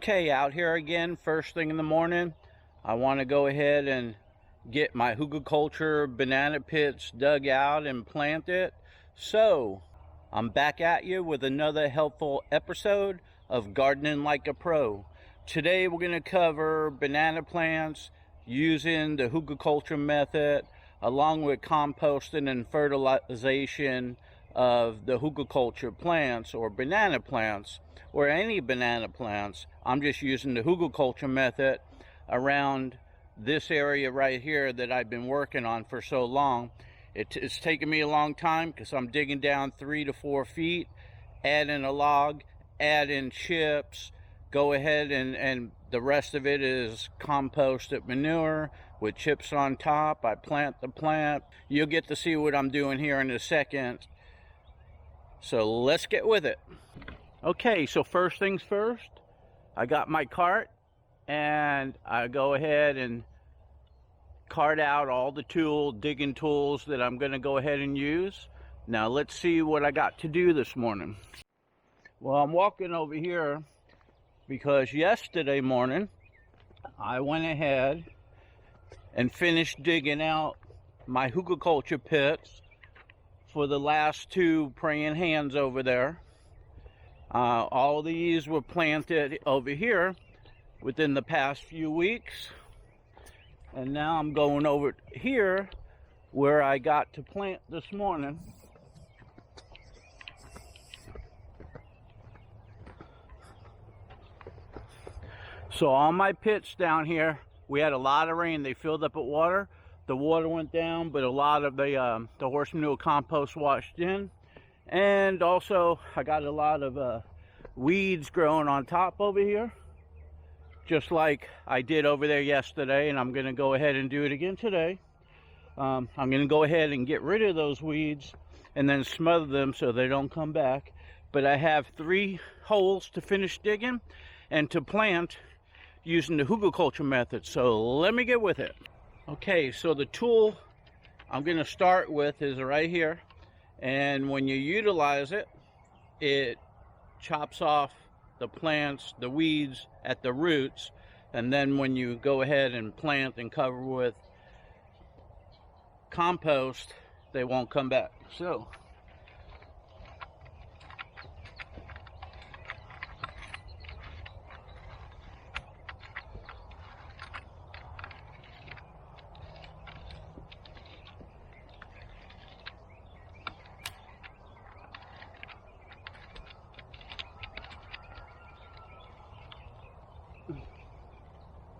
Okay, out here again, first thing in the morning. I want to go ahead and get my Hugelkultur banana pits dug out and planted. So, I'm back at you with another helpful episode of Gardening Like a Pro. Today we're going to cover banana plants using the Hugelkultur method, along with composting and fertilization of the Hugelkultur plants or banana plants, or any banana plants. I'm just using the Hugelkultur method around this area right here that I've been working on for so long. It's taken me a long time because I'm digging down 3 to 4 feet, adding a log, adding chips, go ahead and the rest of it is composted manure with chips on top. I plant the plant. You'll get to see what I'm doing here in a second. So let's get with it. Okay, so first things first, I got my cart and I go ahead and cart out all the digging tools that I'm going to go ahead and use. Now let's see what I got to do this morning. Well, I'm walking over here because yesterday morning I went ahead and finished digging out my Hugelkultur pits for the last 2 praying hands over there. All these were planted over here within the past few weeks, and now I'm going over here where I got to plant this morning. So all my pits down here, we had a lot of rain. They filled up with water. The water went down, but a lot of the horse manure compost washed in. And also I got a lot of weeds growing on top over here, just like I did over there yesterday, and I'm going to go ahead and do it again today. I'm going to go ahead and get rid of those weeds and then smother them so they don't come back. But I have 3 holes to finish digging and to plant using the Hugelkultur method. So let me get with it. Okay, so the tool I'm going to start with is right here. And when you utilize it, it chops off the plants, the weeds at the roots. And then when you go ahead and plant and cover with compost, they won't come back. So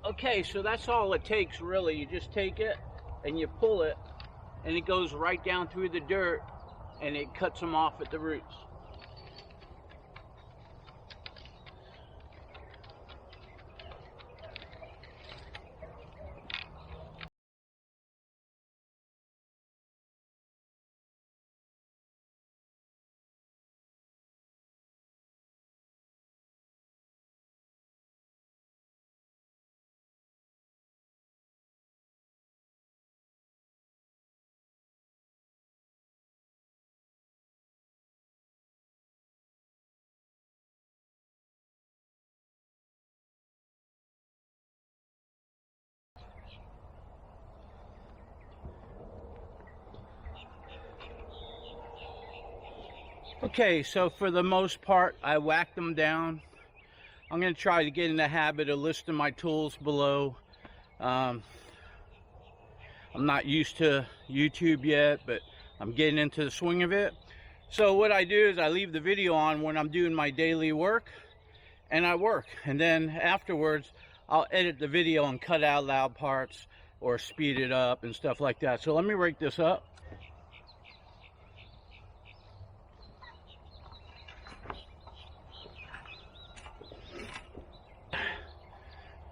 okay, so that's all it takes really. You just take it and you pull it and it goes right down through the dirt and it cuts them off at the roots. Okay, so for the most part, I whacked them down. I'm going to try to get in the habit of listing my tools below. I'm not used to YouTube yet, but I'm getting into the swing of it. So what I do is I leave the video on when I'm doing my daily work, and I work. And then afterwards, I'll edit the video and cut out loud parts or speed it up and stuff like that. So let me rake this up.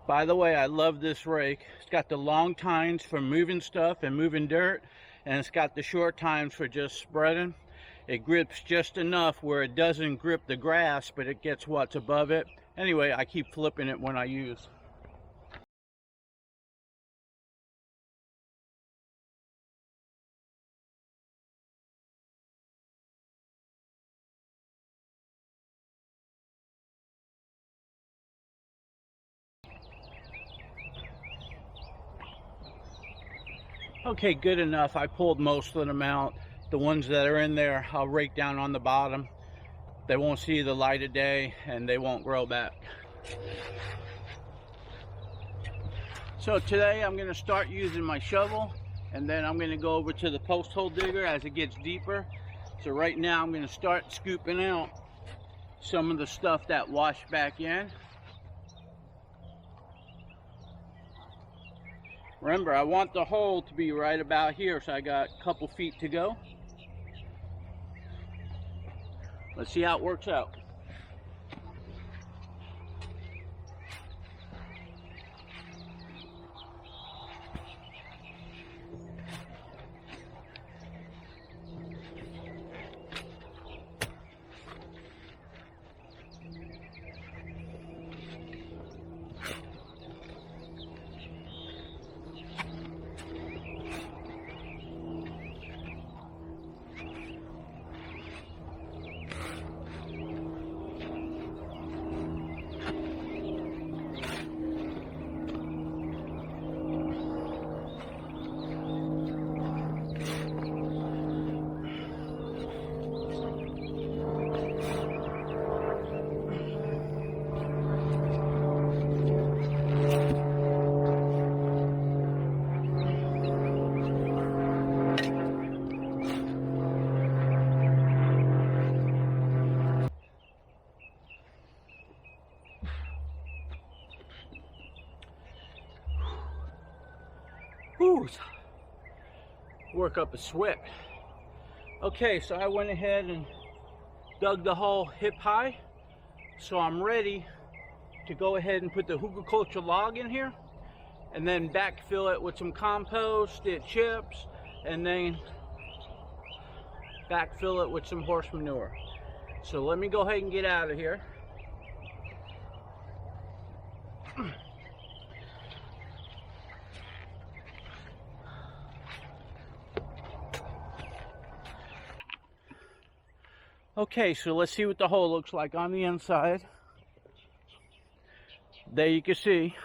By the way, I love this rake. It's got the long tines for moving stuff and moving dirt, and it's got the short tines for just spreading. It grips just enough where it doesn't grip the grass, but it gets what's above it. Anyway, I keep flipping it when I use. Okay, good enough. I pulled most of them out. The ones that are in there, I'll rake down on the bottom. They won't see the light of day and they won't grow back. So today I'm going to start using my shovel, and then I'm going to go over to the post hole digger as it gets deeper. So right now I'm going to start scooping out some of the stuff that washed back in. Remember, I want the hole to be right about here, so I got a couple feet to go. Let's see how it works out. Whew, work up a sweat. Okay, so I went ahead and dug the hole hip high. So I'm ready to go ahead and put the Hugelkultur log in here and then backfill it with some compost, chips, and then backfill it with some horse manure. So let me go ahead and get out of here. Okay, so let's see what the hole looks like on the inside. There you can see.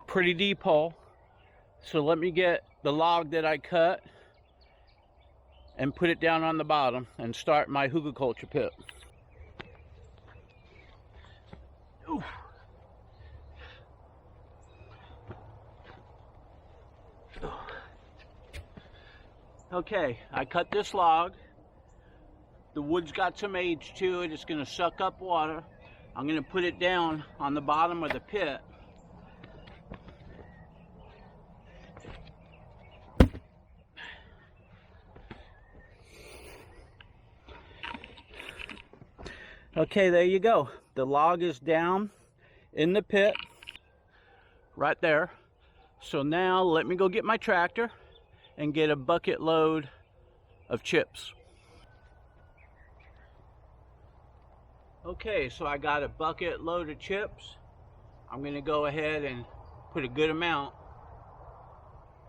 Pretty deep hole. So let me get the log that I cut and put it down on the bottom and start my Hugelkultur pit. Ooh. Okay, I cut this log. The wood's got some age to it. It's going to suck up water. I'm going to put it down on the bottom of the pit. Okay, there you go. The log is down in the pit right there. So now let me go get my tractor and get a bucket load of chips. Okay, so I got a bucket load of chips. I'm gonna go ahead and put a good amount,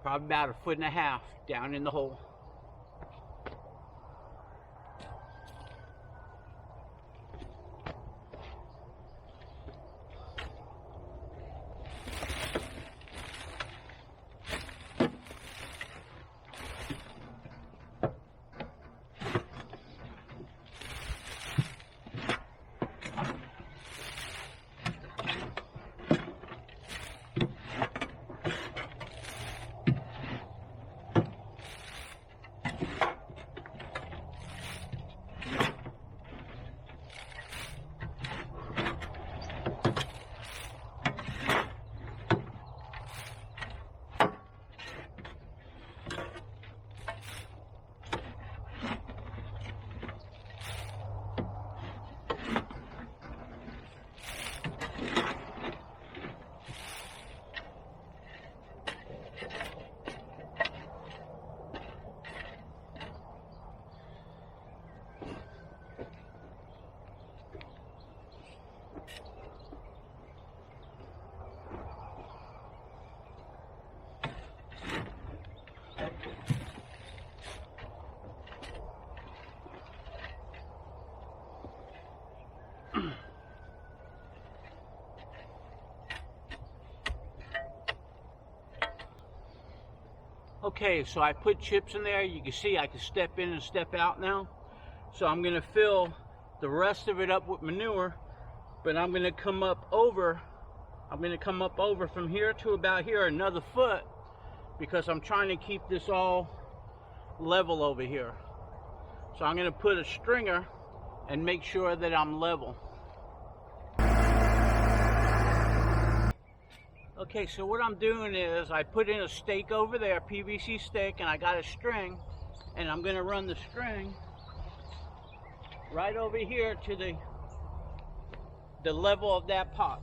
probably about 1.5 feet down in the hole. Okay, so I put chips in there. You can see I can step in and step out now. So I'm gonna fill the rest of it up with manure, but I'm gonna come up over from here to about here another foot, because I'm trying to keep this all level over here. So I'm gonna put a stringer and make sure that I'm level. Okay, so what I'm doing is I put in a stake over there, PVC stake, and I got a string, and I'm gonna run the string right over here to the level of that pot.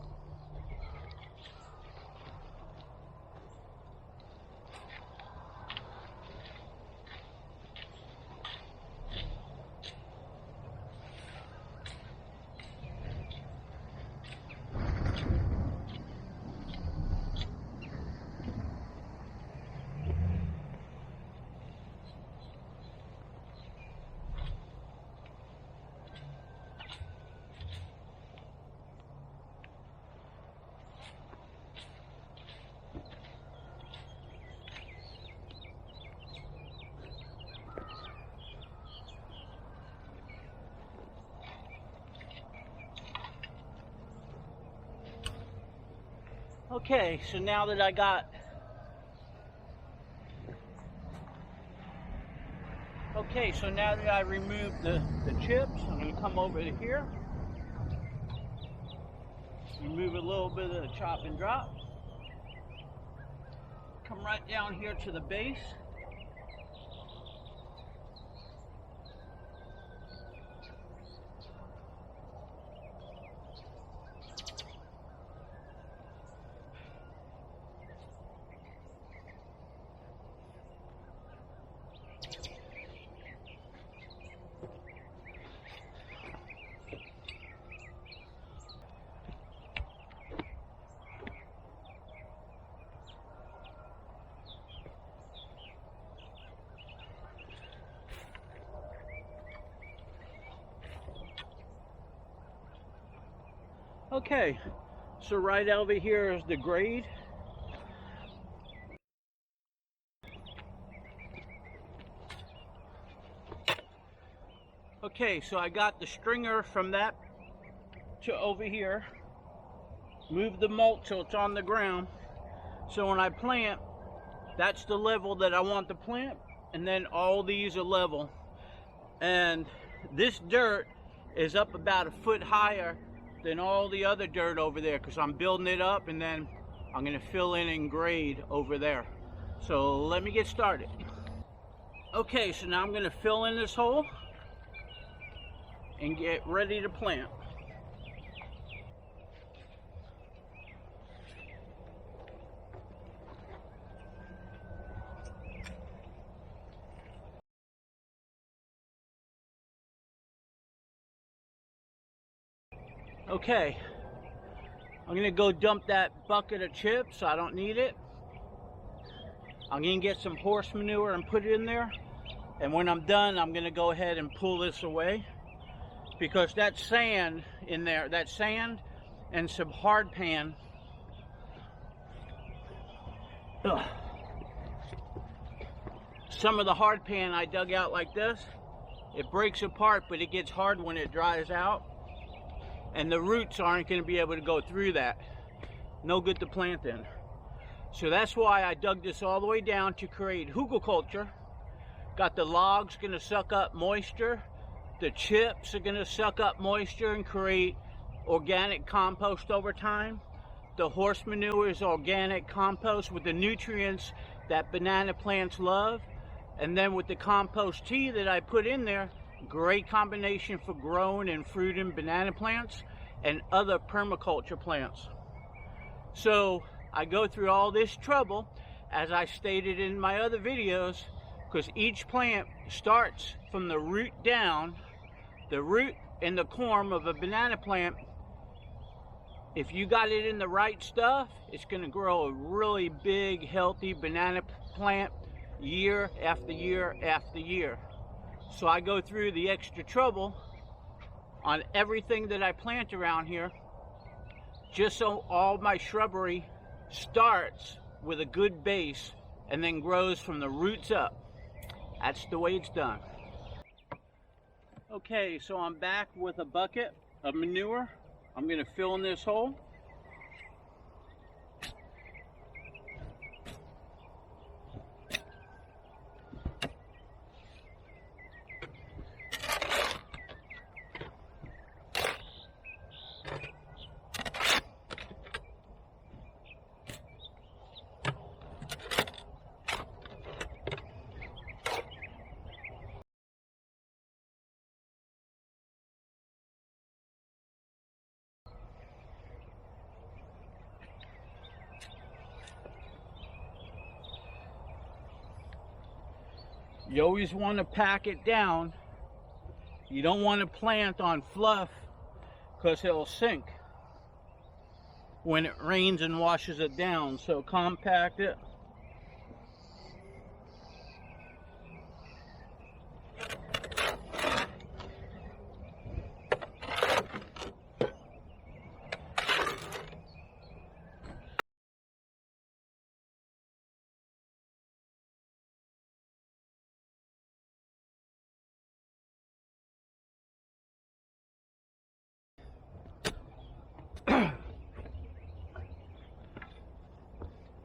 Okay, so now that I got, I removed the chips, I'm going to come over to here, remove a little bit of the chop and drop, come right down here to the base. Okay, so right over here is the grade. Okay, so I got the stringer from that to over here. Move the mulch so it's on the ground. So when I plant, that's the level that I want to plant, and then all these are level. And this dirt is up about a foot higher than all the other dirt over there, because I'm building it up, and then I'm going to fill in and grade over there. So let me get started. Okay, so now I'm going to fill in this hole and get ready to plant. Okay, I'm gonna go dump that bucket of chips. I don't need it. I'm gonna get some horse manure and put it in there. And when I'm done, I'm gonna go ahead and pull this away, because that sand in there, that sand and some hard pan. Ugh. Some of the hard pan I dug out like this. It breaks apart, but it gets hard when it dries out. And the roots aren't going to be able to go through that. No good to plant in. So that's why I dug this all the way down to create Hugelkultur. Got the logs going to suck up moisture. The chips are going to suck up moisture and create organic compost over time. The horse manure is organic compost with the nutrients that banana plants love. And then with the compost tea that I put in there, great combination for growing and fruiting banana plants and other permaculture plants. So I go through all this trouble, as I stated in my other videos, because each plant starts from the root down. The root and the corm of a banana plant, if you got it in the right stuff, it's going to grow a really big, healthy banana plant year after year after year. So I go through the extra trouble on everything that I plant around here, just so all my shrubbery starts with a good base and then grows from the roots up. That's the way it's done. Okay, so I'm back with a bucket of manure. I'm going to fill in this hole. You always want to pack it down. You don't want to plant on fluff because it'll sink when it rains and washes it down. So compact it.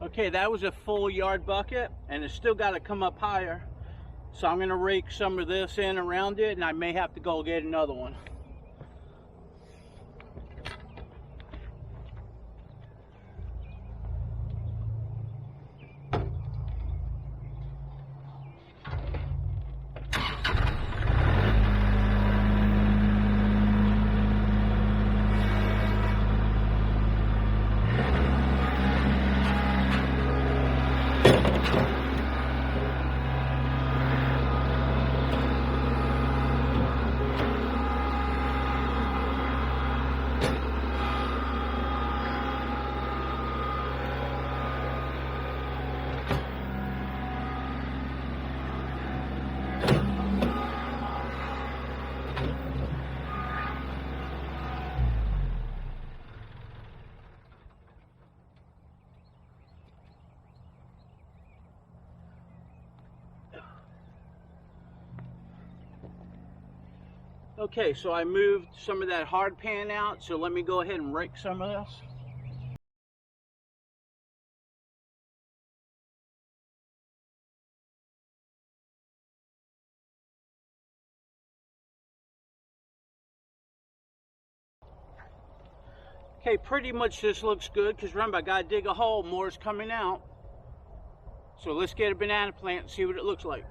Okay, that was a full yard bucket, and it's still got to come up higher. So I'm going to rake some of this in around it, and I may have to go get another one. Okay, so I moved some of that hard pan out, so let me go ahead and rake some of this. Okay, pretty much this looks good, because remember, I gotta dig a hole, more's coming out. So let's get a banana plant and see what it looks like.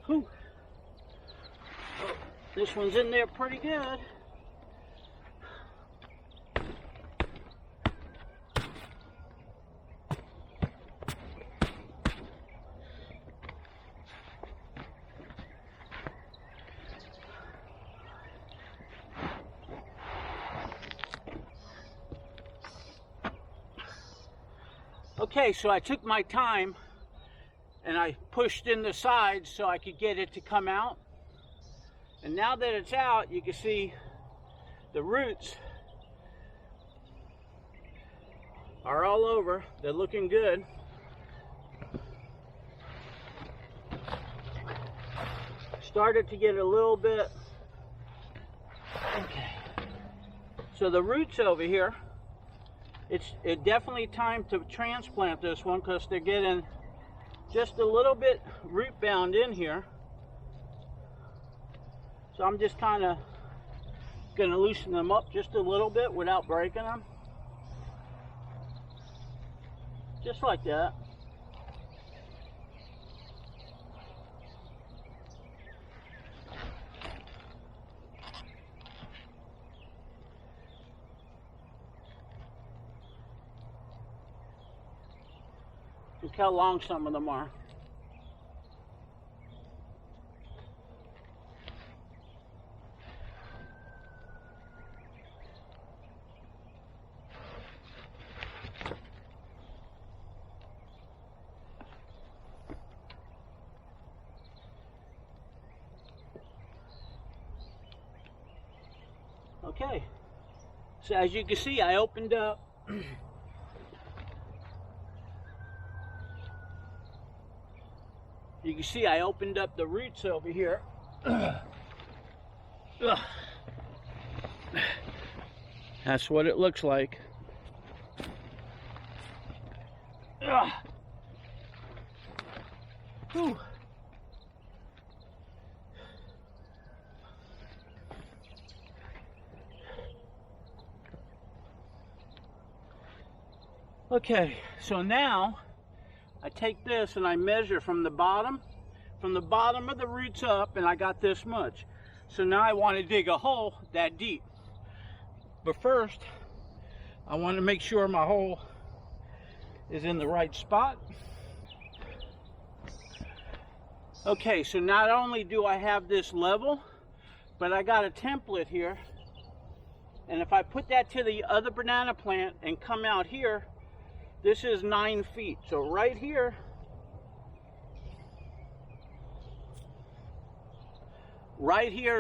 Whew. Oh, this one's in there pretty good. Okay, so I took my time and I pushed in the sides so I could get it to come out. And now that it's out, you can see the roots are all over. They're looking good. Started to get a little bit. Okay. So the roots over here, it's definitely time to transplant this one because they're getting just a little bit root bound in here. So I'm just kind of going to loosen them up just a little bit without breaking them. Just like that. Look how long some of them are. Okay, so as you can see, I opened up you can see I opened up the roots over here. That's what it looks like. Whew. Okay, so now I take this and I measure from the bottom of the roots up, and I got this much. So now I want to dig a hole that deep. But first, I want to make sure my hole is in the right spot. Okay, so not only do I have this level, but I got a template here. And if I put that to the other banana plant and come out here, this is 9 feet. So right here,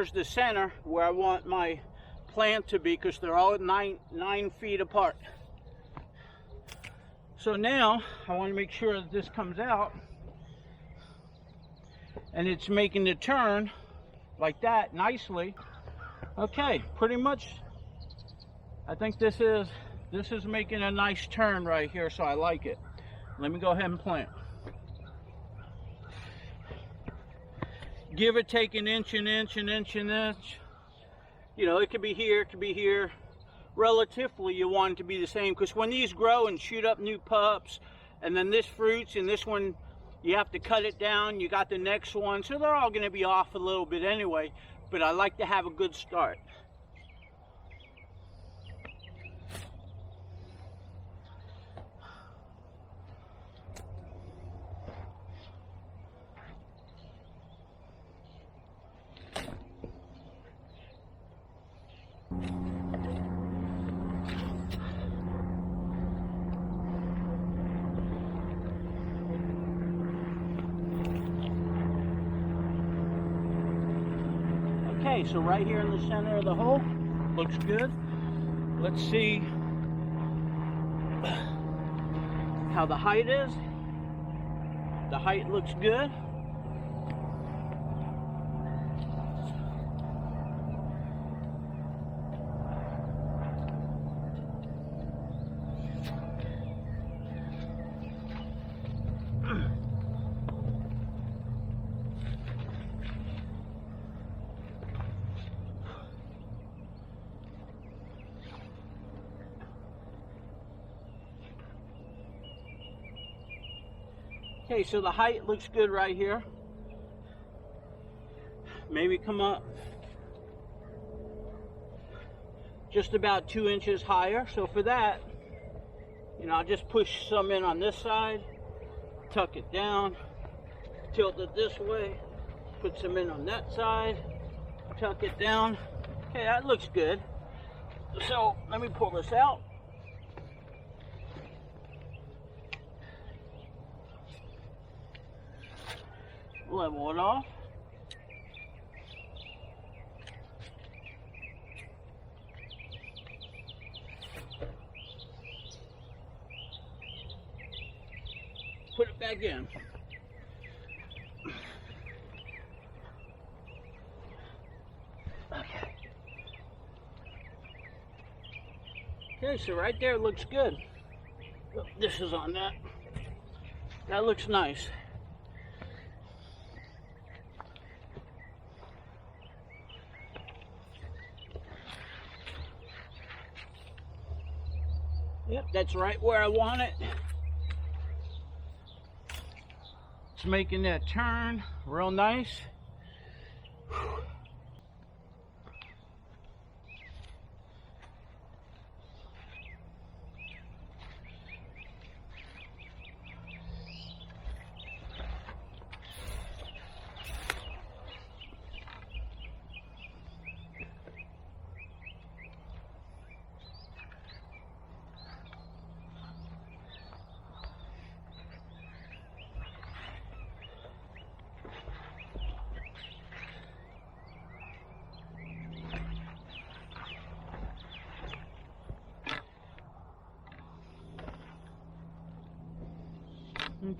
is the center where I want my plant to be, because they're all 9 feet apart. So now I want to make sure that this comes out and it's making the turn like that nicely. Okay, pretty much I think this is making a nice turn right here, so I like it. Let me go ahead and plant. Give or take an inch, an inch, an inch, an inch. You know, it could be here, it could be here. Relatively, you want it to be the same, because when these grow and shoot up new pups, and then this fruits, and this one, you have to cut it down, you got the next one, so they're all going to be off a little bit anyway, but I like to have a good start. Okay, so right here in the center of the hole, looks good. Let's see how the height is. The height looks good. Okay, so the height looks good right here. Maybe come up just about 2 inches higher. So for that, you know, I'll just push some in on this side, tuck it down, tilt it this way, put some in on that side, tuck it down. Okay, that looks good. So let me pull this out. Level it off. back in. Okay, so right there looks good. Oh, this is on that. That looks nice. Yep, that's right where I want it. It's making that turn real nice.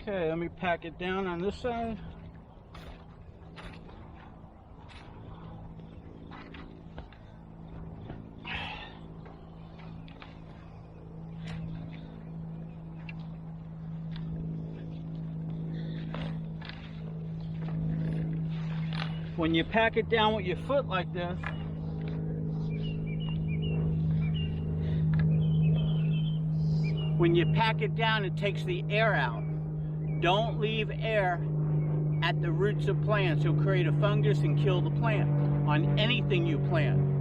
Okay, let me pack it down on this side. When you pack it down with your foot like this, it takes the air out. Don't leave air at the roots of plants. You'll create a fungus and kill the plant on anything you plant.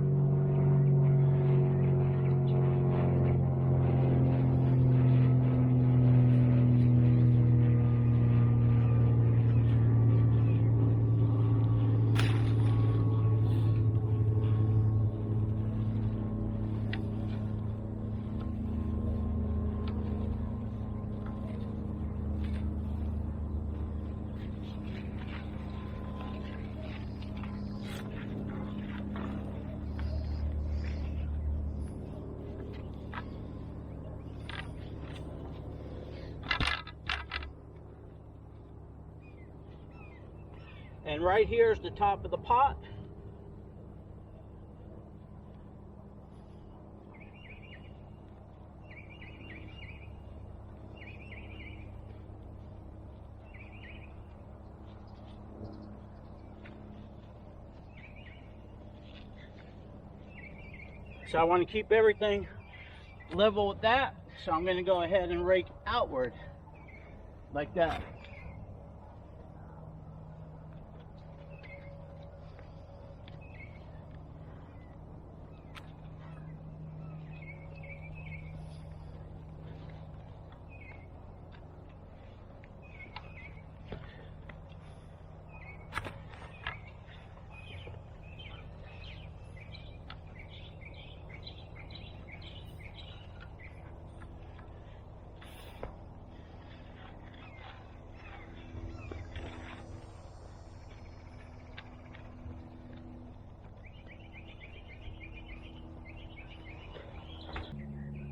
And right here is the top of the pot. So I want to keep everything level with that. So I'm going to go ahead and rake outward like that.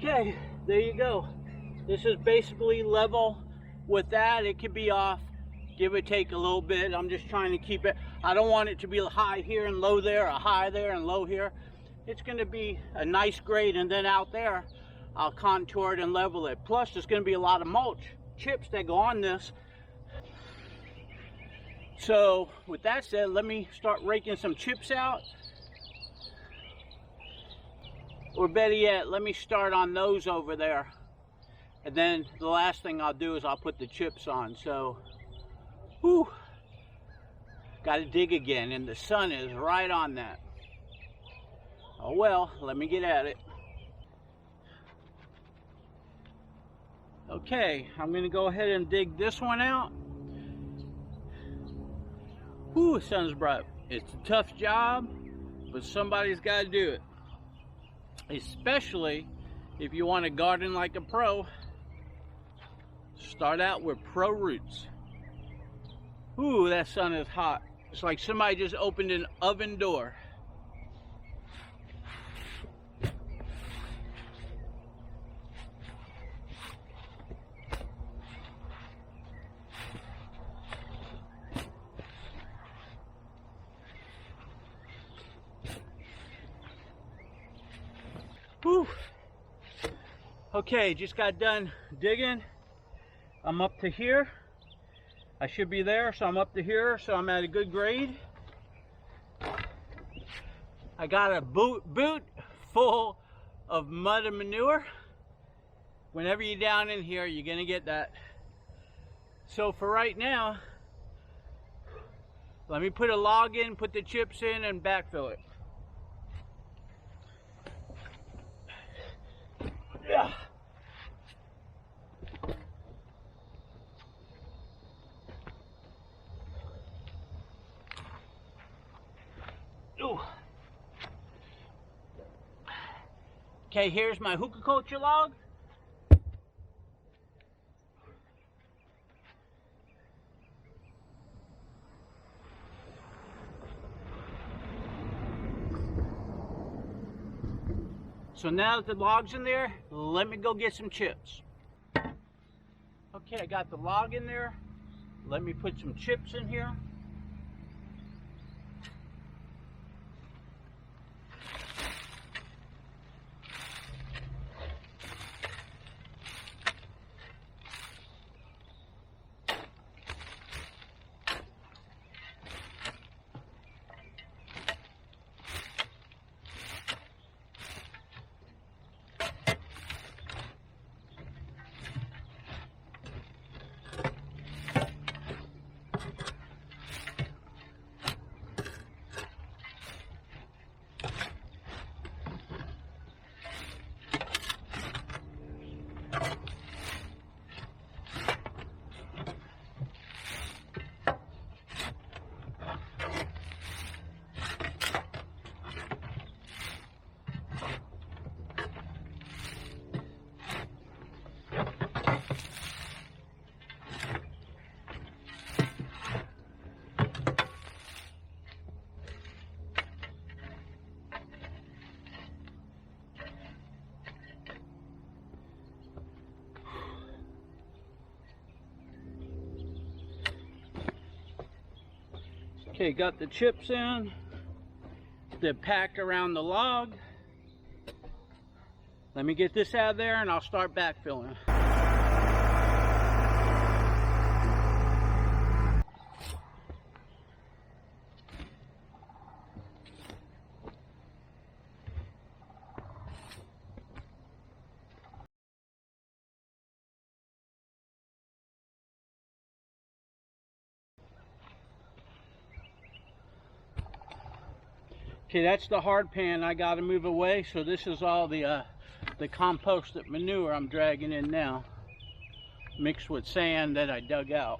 Okay, there you go. This is basically level with that. It could be off, give or take a little bit. I'm just trying to keep it. I don't want it to be high here and low there, or high there and low here. It's going to be a nice grade, and then out there, I'll contour it and level it. Plus, there's going to be a lot of mulch, chips that go on this. So, with that said, let me start raking some chips out. Or better yet, let me start on those over there. And then the last thing I'll do is I'll put the chips on. So, whew, got to dig again, and the sun is right on that. Oh well, let me get at it. Okay, I'm going to go ahead and dig this one out. Whew, the sun's bright. It's a tough job, but somebody's got to do it. Especially if you want to garden like a pro. Start out with pro roots. Ooh, that sun is hot. It's like somebody just opened an oven door. Whew. Okay, just got done digging. I'm up to here. I should be there, so I'm up to here, so I'm at a good grade. I got a boot full of mud and manure. Whenever you're down in here, you're gonna get that. So for right now, let me put a log in, put the chips in, and backfill it. Yeah. Ooh. Okay, here's my Hugelkultur log. So now that the log's in there, let me go get some chips. Okay, I got the log in there. Let me put some chips in here. Okay, got the chips in. They're packed around the log. Let me get this out of there and I'll start backfilling. Okay, that's the hard pan I got to move away. So this is all the composted manure I'm dragging in now, mixed with sand that I dug out.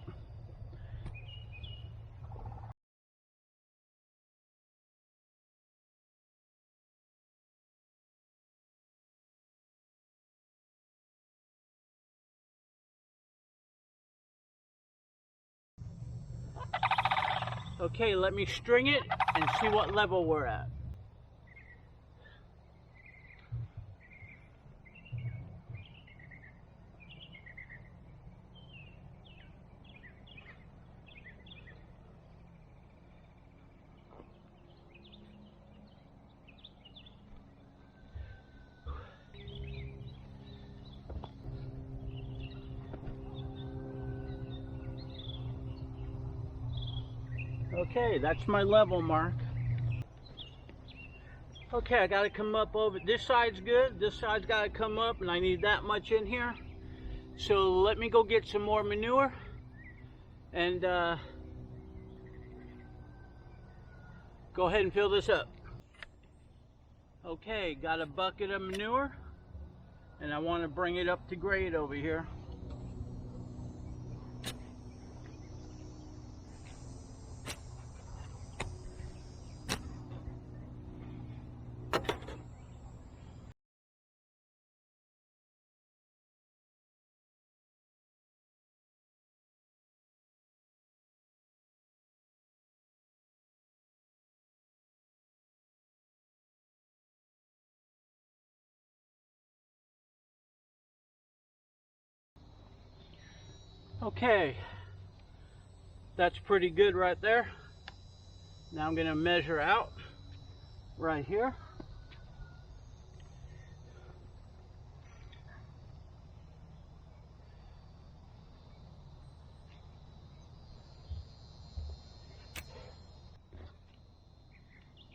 Okay, let me string it and see what level we're at. Okay, that's my level mark. Okay, I gotta come up over, this side's good, this side's gotta come up, and I need that much in here. So let me go get some more manure, and go ahead and fill this up. Okay, got a bucket of manure, and I wanna bring it up to grade over here. Okay, that's pretty good right there. Now I'm going to measure out right here.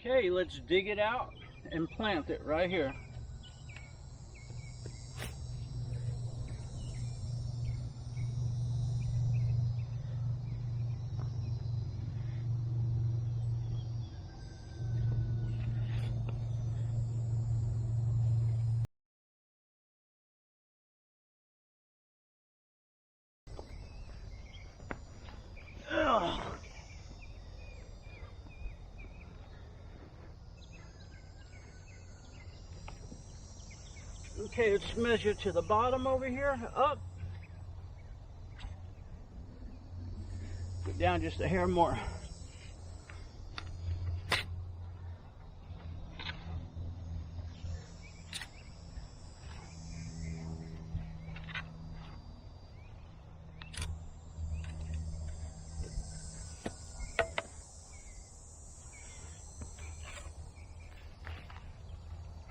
Okay, let's dig it out and plant it right here. Okay, let's measure to the bottom over here, up. Get down just a hair more.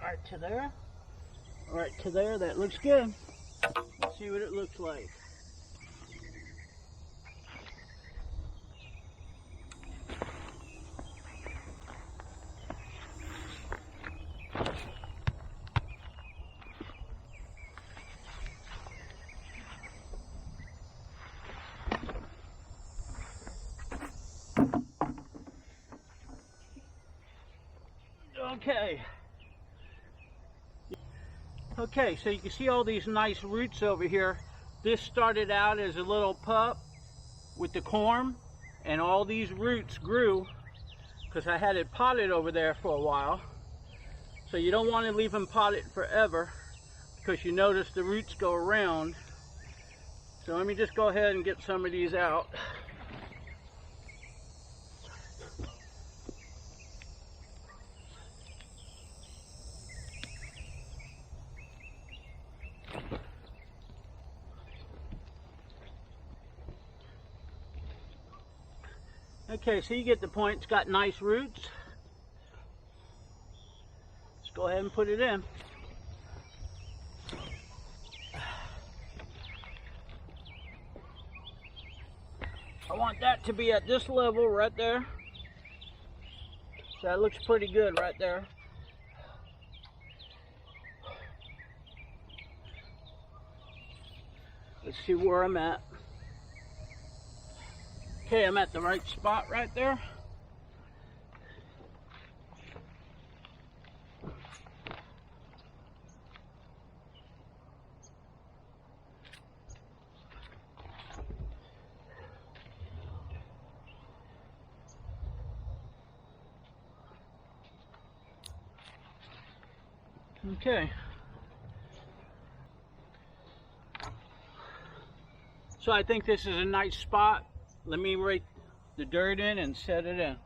Right to there. Right to there, that looks good. Let's see what it looks like. Okay, so you can see all these nice roots over here. This started out as a little pup with the corm, and all these roots grew because I had it potted over there for a while. So you don't want to leave them potted forever because you notice the roots go around. So let me just go ahead and get some of these out. Okay, so you get the point. It's got nice roots. Let's go ahead and put it in. I want that to be at this level right there. So that looks pretty good right there. Let's see where I'm at. Okay, I'm at the right spot right there. Okay. So I think this is a nice spot. Let me rake the dirt in and set it in.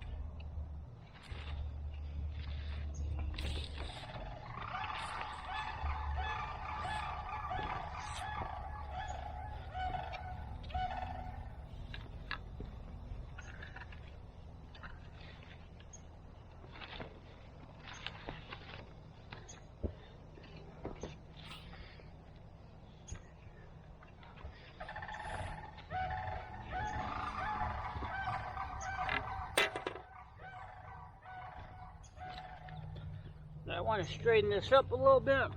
I want to straighten this up a little bit.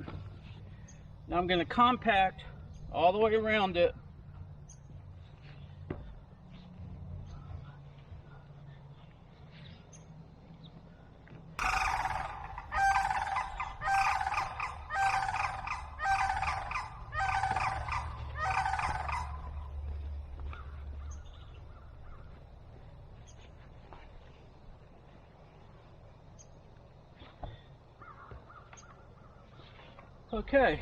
Now I'm going to compact all the way around it. Okay,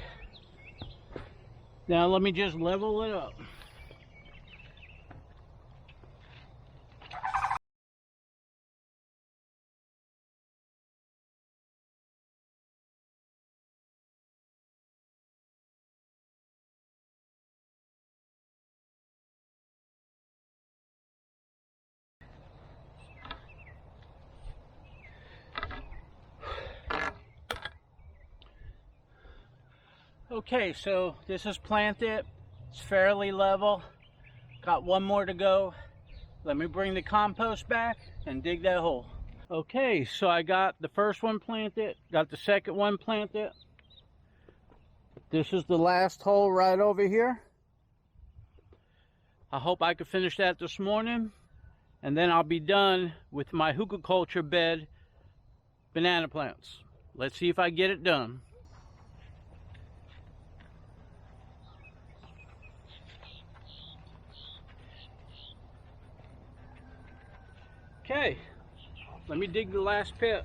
now let me just level it up. Okay, so this is planted. It's fairly level. Got one more to go. Let me bring the compost back and dig that hole. Okay, so I got the first one planted, got the second one planted. This is the last hole right over here. I hope I can finish that this morning, and then I'll be done with my Hugelkultur bed banana plants. Let's see if I get it done. Okay, let me dig the last pit.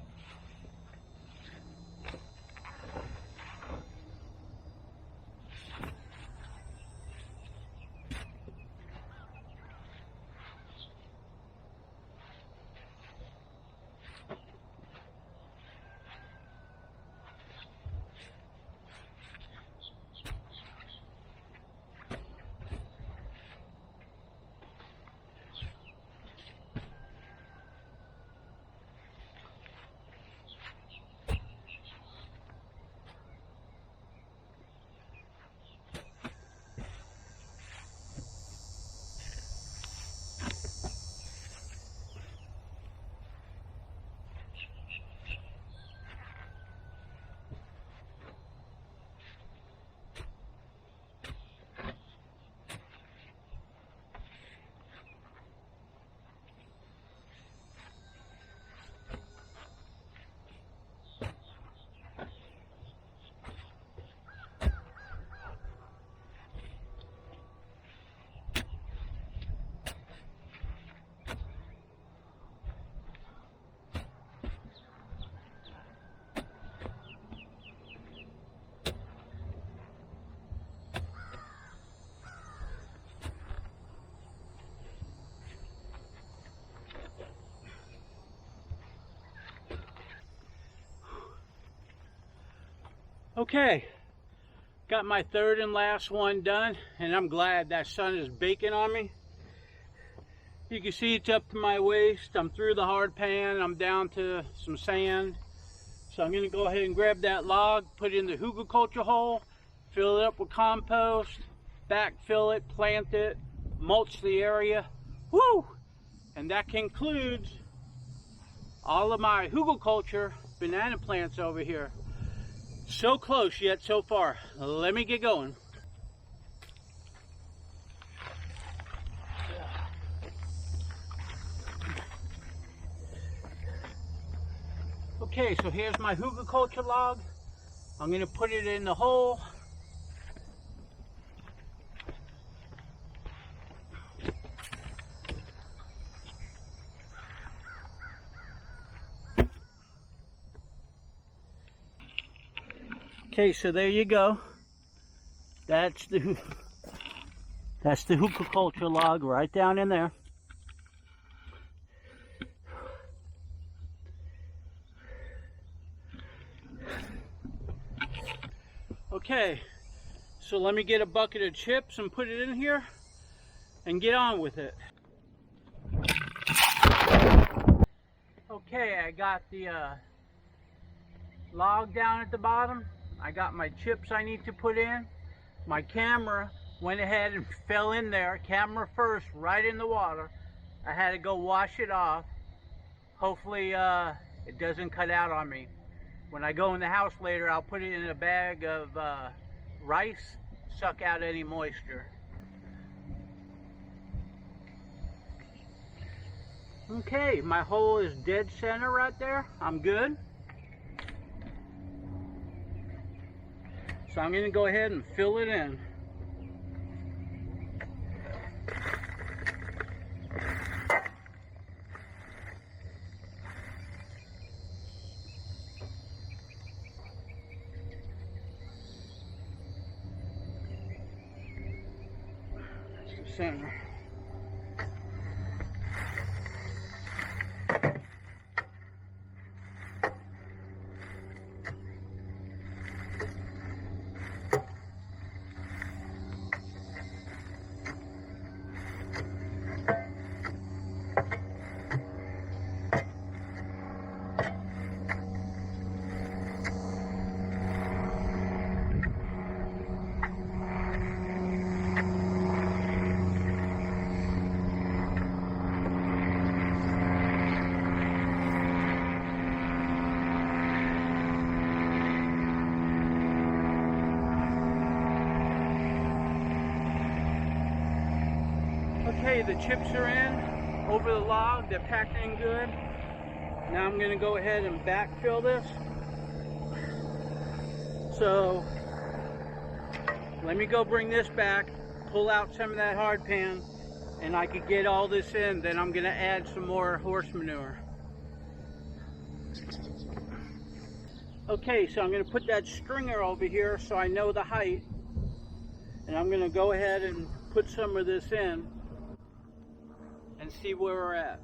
Okay, got my third and last one done, and I'm glad that sun is baking on me. You can see it's up to my waist. I'm through the hard pan. I'm down to some sand. So I'm going to go ahead and grab that log, put it in the Hugelkultur hole, fill it up with compost, backfill it, plant it, mulch the area. Woo! And that concludes all of my Hugelkultur banana plants over here. So close yet so far. Let me get going. Okay, so here's my Hugelkultur log. I'm going to put it in the hole. Okay, so there you go. That's the Hugelkultur log right down in there. Okay, so let me get a bucket of chips and put it in here and get on with it. Okay, I got the log down at the bottom. I got my chips I need to put in. My camera went ahead and fell in there, camera first, right in the water. I had to go wash it off. Hopefully it doesn't cut out on me. When I go in the house later, I'll put it in a bag of rice, suck out any moisture. Okay, my hole is dead center right there. I'm good. So I'm going to go ahead and fill it in. That's the center. Okay, the chips are in over the log. They're packed in good. Now I'm going to go ahead and backfill this. So let me go bring this back, pull out some of that hard pan, and I could get all this in. Then I'm going to add some more horse manure. Okay, so I'm going to put that stringer over here so I know the height. And I'm going to go ahead and put some of this in and see where we're at.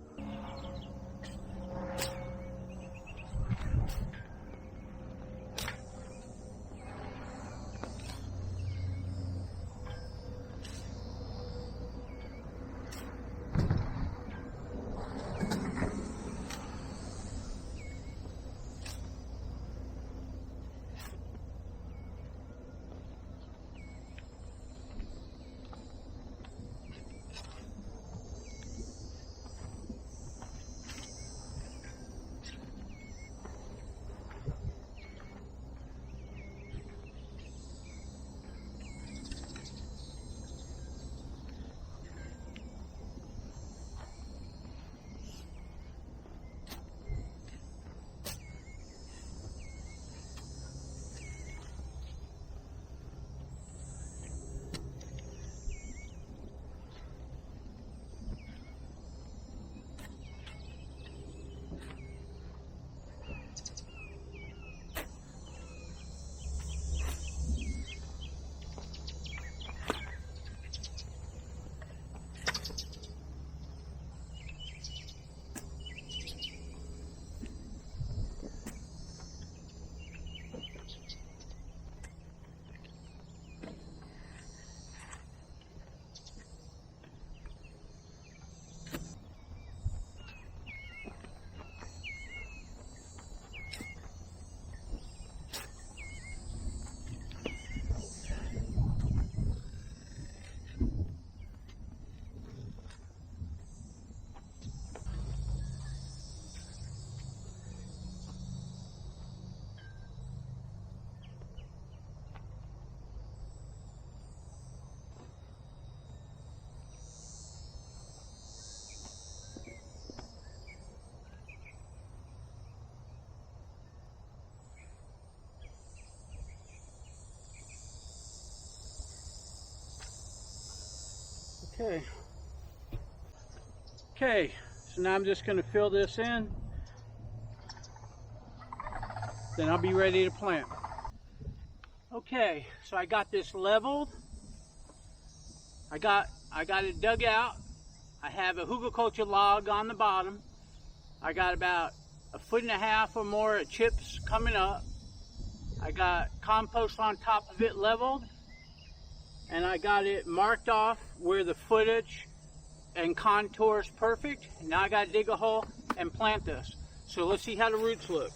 Okay, so now I'm just going to fill this in, then I'll be ready to plant. Okay, so I got this leveled, I got it dug out, I have a Hugelkultur log on the bottom, I got about 1.5 feet or more of chips coming up, I got compost on top of it leveled, and I got it marked off where the footage and contour is perfect. Now I got to dig a hole and plant this. So let's see how the roots look.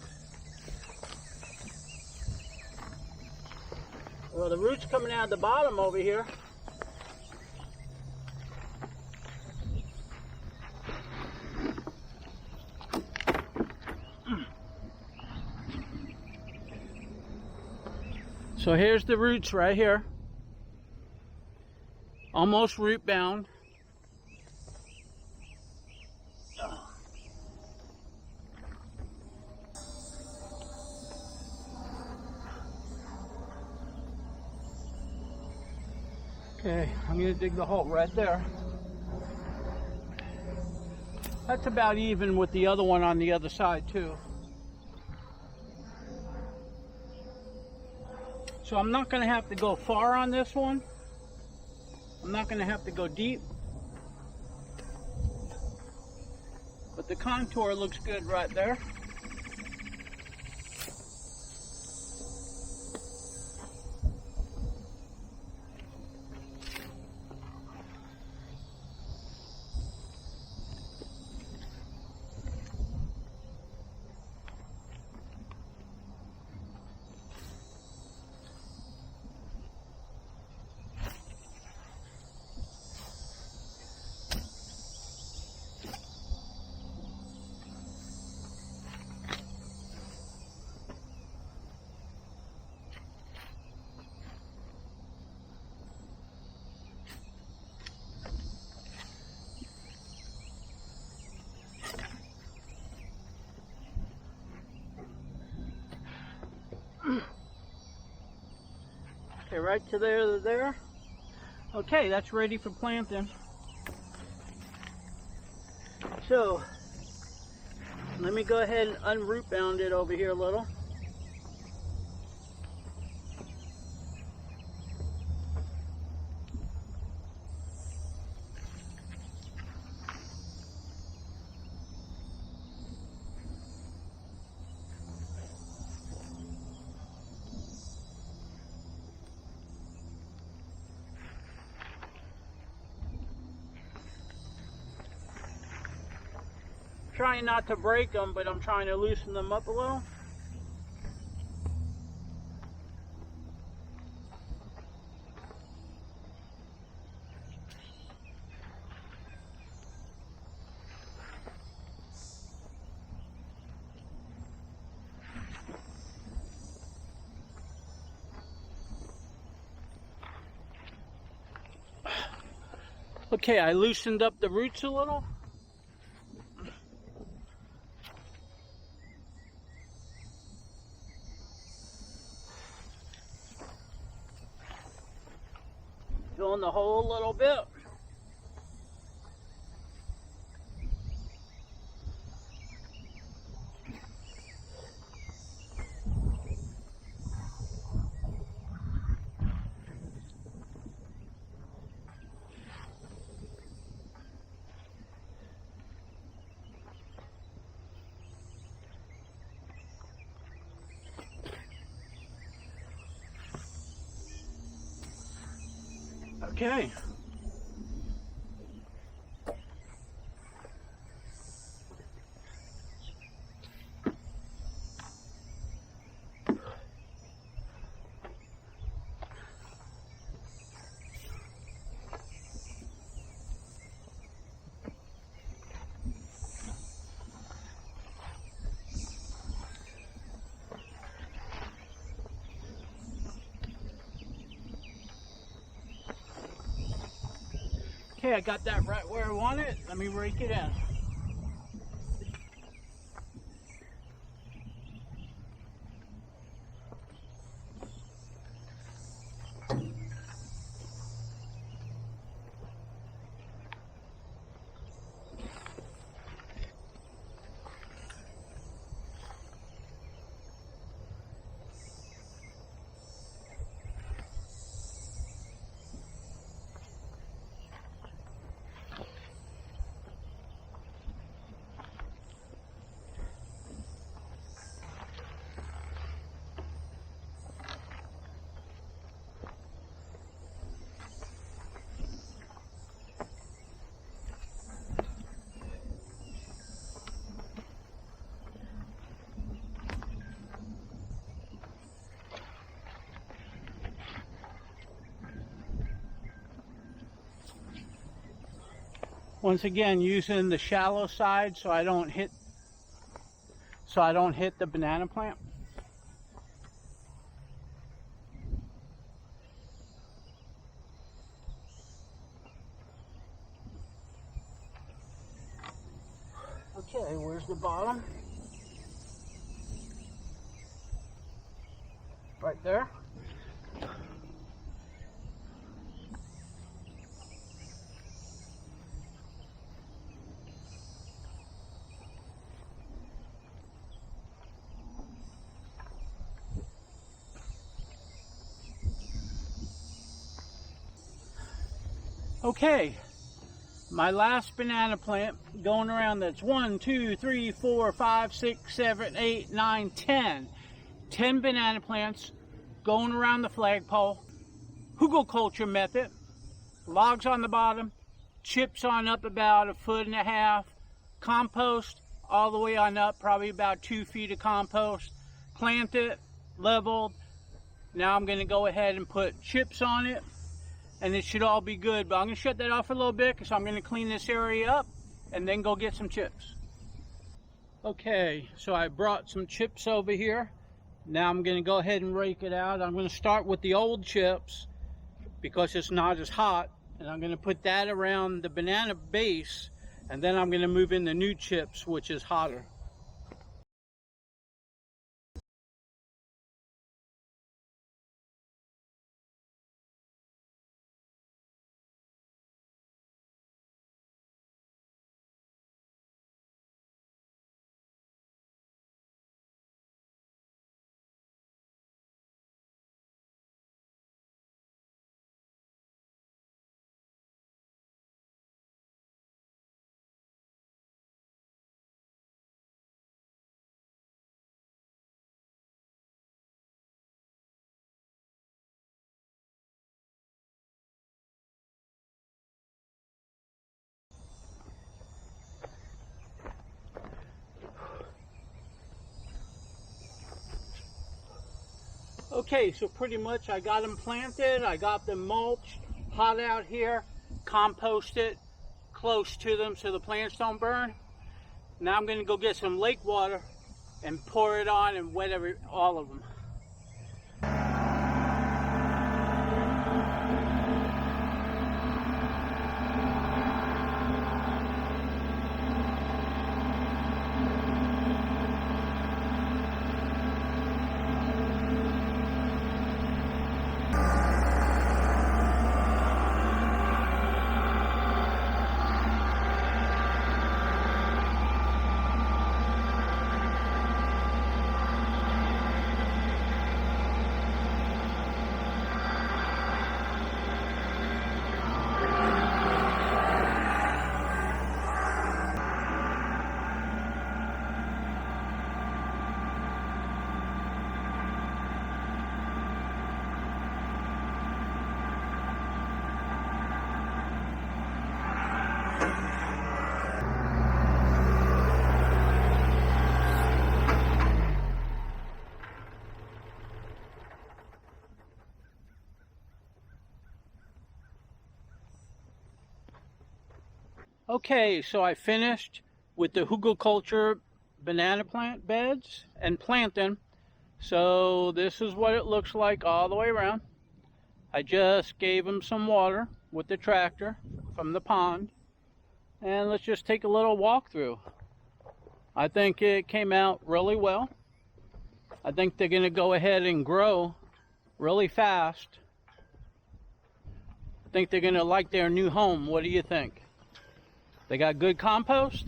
Well, the roots coming out of the bottom over here. So here's the roots right here. Almost root bound. Okay, I'm going to dig the hole right there. That's about even with the other one on the other side too. So I'm not going to have to go far on this one. I'm not going to have to go deep. But the contour looks good right there. Okay, right to there. Okay, that's ready for planting. So, let me go ahead and unroot bound it over here a little. Trying not to break them, but I'm trying to loosen them up a little. Okay, I loosened up the roots a little. Filling the hole a little bit. Okay. Okay, I got that right where I want it. Let me rake it in. Once again, using the shallow side so I don't hit the banana plant. Okay, where's the bottom? Right there. Okay, my last banana plant going around, that's 1, 2, 3, 4, 5, 6, 7, 8, 9, 10. 10 banana plants going around the flagpole. Hugelkultur method. Logs on the bottom, chips on up about 1.5 feet, compost all the way on up, probably about 2 feet of compost. Plant it, leveled. Now I'm going to go ahead and put chips on it, and it should all be good. But I'm going to shut that off for a little bit because I'm going to clean this area up and then go get some chips. Okay, so I brought some chips over here. Now I'm going to go ahead and rake it out. I'm going to start with the old chips because it's not as hot, and I'm going to put that around the banana base, and then I'm going to move in the new chips, which is hotter. Okay, so pretty much I got them planted, I got them mulched, hot out here, composted close to them so the plants don't burn. Now I'm going to go get some lake water and pour it on and wet all of them. Okay, so I finished with the Hugelkultur banana plant beds and planting. So this is what it looks like all the way around. I just gave them some water with the tractor from the pond. And let's just take a little walk through. I think it came out really well. I think they're going to go ahead and grow really fast. I think they're going to like their new home. What do you think? They got good compost,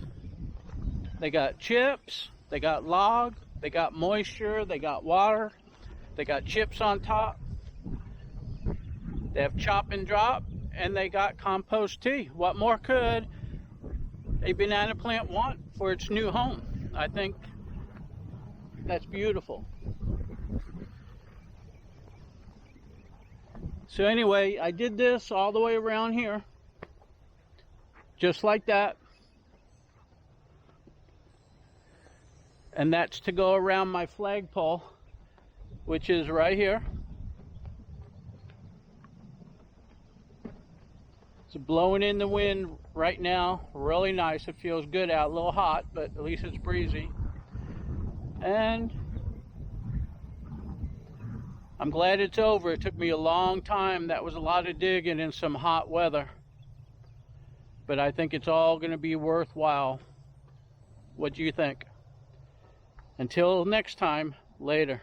they got chips, they got log, they got moisture, they got water, they got chips on top, they have chop and drop, and they got compost tea. What more could a banana plant want for its new home? I think that's beautiful. So anyway, I did this all the way around here. Just like that. And that's to go around my flagpole, which is right here. It's blowing in the wind right now. Really nice. It feels good out. A little hot, but at least it's breezy. And I'm glad it's over. It took me a long time. That was a lot of digging in some hot weather. But I think it's all going to be worthwhile. What do you think? Until next time, later.